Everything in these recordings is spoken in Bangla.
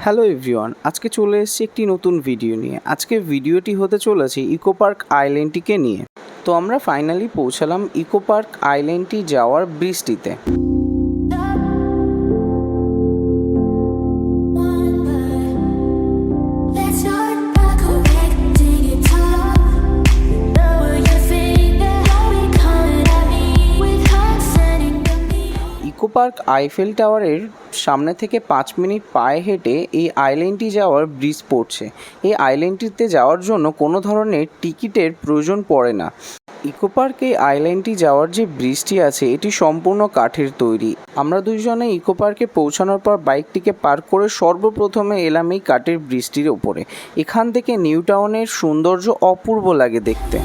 হ্যালো এভরিওয়ান, আজকে চলে এসেছি একটি নতুন ভিডিও নিয়ে। আজকে ভিডিওটি হতে চলেছে ইকো পার্ক আইল্যান্ডটিকে নিয়ে। তো আমরা ফাইনালি পৌঁছালাম ইকো পার্ক আইল্যান্ডটি যাওয়ার ব্রিজটিতে। ইকো পার্ক আইফেল টাওয়ারের সামনে থেকে 5 মিনিট পায়ে হেঁটে এই আইল্যান্ডটি যাওয়ার ব্রিজ পড়ছে। এই আইল্যান্ডটিতে যাওয়ার জন্য কোনো ধরনের টিকিটের প্রয়োজন পড়ে না। ইকো পার্ক এই আইল্যান্ডটি যাওয়ার যে ব্রিজটি আছে এটি সম্পূর্ণ কাঠের তৈরি। আমরা দুইজনে ইকো পার্কে পৌঁছানোর পর বাইকটিকে পার্ক করে সর্বপ্রথমে এলাম এই কাঠের ব্রিজটির ওপরে। এখান থেকে নিউ টাউনের সৌন্দর্য অপূর্ব লাগে দেখতে।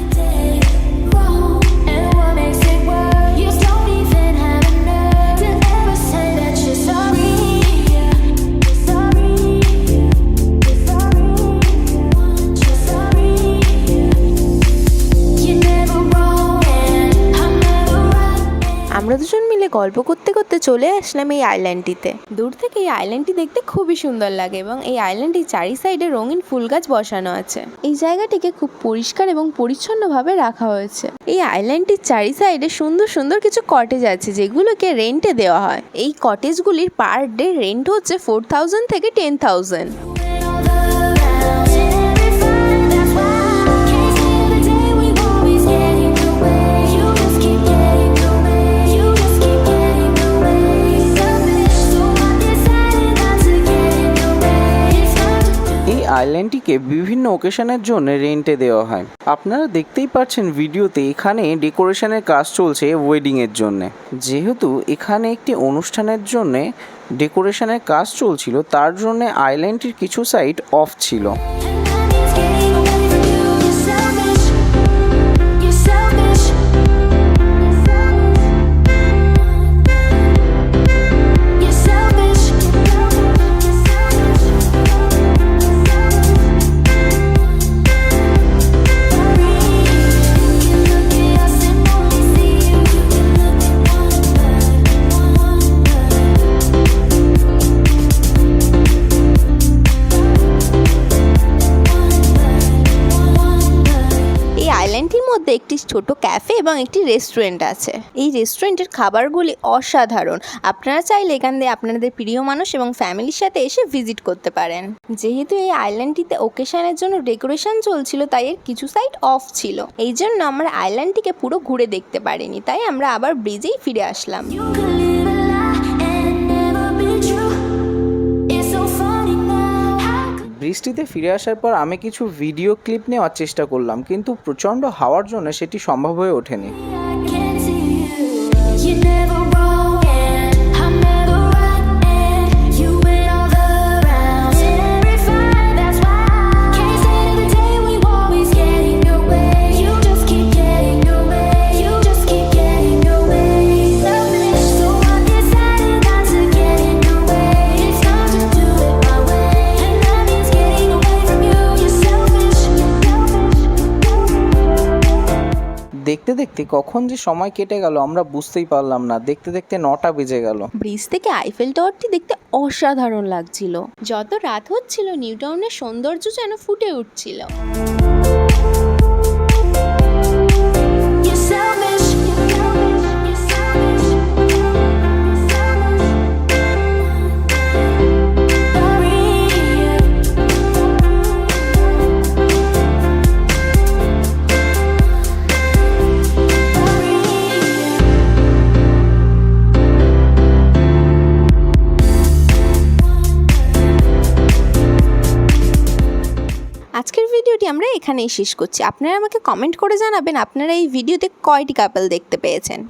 আমরা দুজন মিলে গল্প করতে করতে চলে আসলাম এই আইল্যান্ডটিতে। দূর থেকে এই আইল্যান্ডটি দেখতে খুবই সুন্দর লাগে এবং এই আইল্যান্ডটির চারি সাইডে রঙিন ফুল গাছ বসানো আছে। এই জায়গাটিকে খুব পরিষ্কার এবং পরিচ্ছন্নভাবে রাখা হয়েছে। এই আইল্যান্ডটির চারি সাইডে সুন্দর সুন্দর কিছু কটেজ আছে যেগুলোকে রেন্টে দেওয়া হয়। এই কটেজগুলির পার ডে রেন্ট হচ্ছে 4,000 থেকে 10,000। আইল্যান্ডটিকে বিভিন্ন ওকেশনের জন্য রেন্টে দেওয়া হয়। আপনারা দেখতেই পাচ্ছেন ভিডিওতে এখানে ডেকোরেশনের কাজ চলছে ওয়েডিংয়ের জন্য। যেহেতু এখানে একটি অনুষ্ঠানের জন্য ডেকোরেশনের কাজ চলছিল তার জন্য আইল্যান্ডটির কিছু সাইড অফ ছিল। আইল্যান্ডটির মধ্যে একটি ছোট ক্যাফে এবং একটি রেস্টুরেন্ট আছে। এই রেস্টুরেন্টের খাবারগুলি অসাধারণ। আপনারা চাইলে এখান দিয়ে আপনাদের প্রিয় মানুষ এবং ফ্যামিলির সাথে এসে ভিজিট করতে পারেন। যেহেতু এই আইল্যান্ডটিতে ওকেশনের জন্য ডেকোরেশন চলছিল তাই এর কিছু সাইড অফ ছিল, এই জন্য আমরা আইল্যান্ডটিকে পুরো ঘুরে দেখতে পারিনি, তাই আমরা আবার ব্রিজেই ফিরে আসলাম। বৃষ্টিতে ফিরে আসার পর আমি কিছু ভিডিও ক্লিপ নেওয়ার চেষ্টা করলাম, কিন্তু প্রচণ্ড হাওয়ার জন্য সেটি সম্ভব হয়ে ওঠেনি। দেখতে দেখতে কখন যে সময় কেটে গেল আমরা বুঝতেই পারলাম না। দেখতে দেখতে 9টা বেজে গেল। ব্রিজ থেকে আইফেল টাওয়ারটি দেখতে অসাধারণ লাগছিল। যত রাত হচ্ছিল নিউ টাউনের সৌন্দর্য যেন ফুটে উঠছিল। আজকের ভিডিওটি আমরা এখানেই শেষ করছি। আপনারা আমাকে কমেন্ট করে জানাবেন আপনারা এই ভিডিওতে কয়টি কাপল দেখতে পেয়েছেন।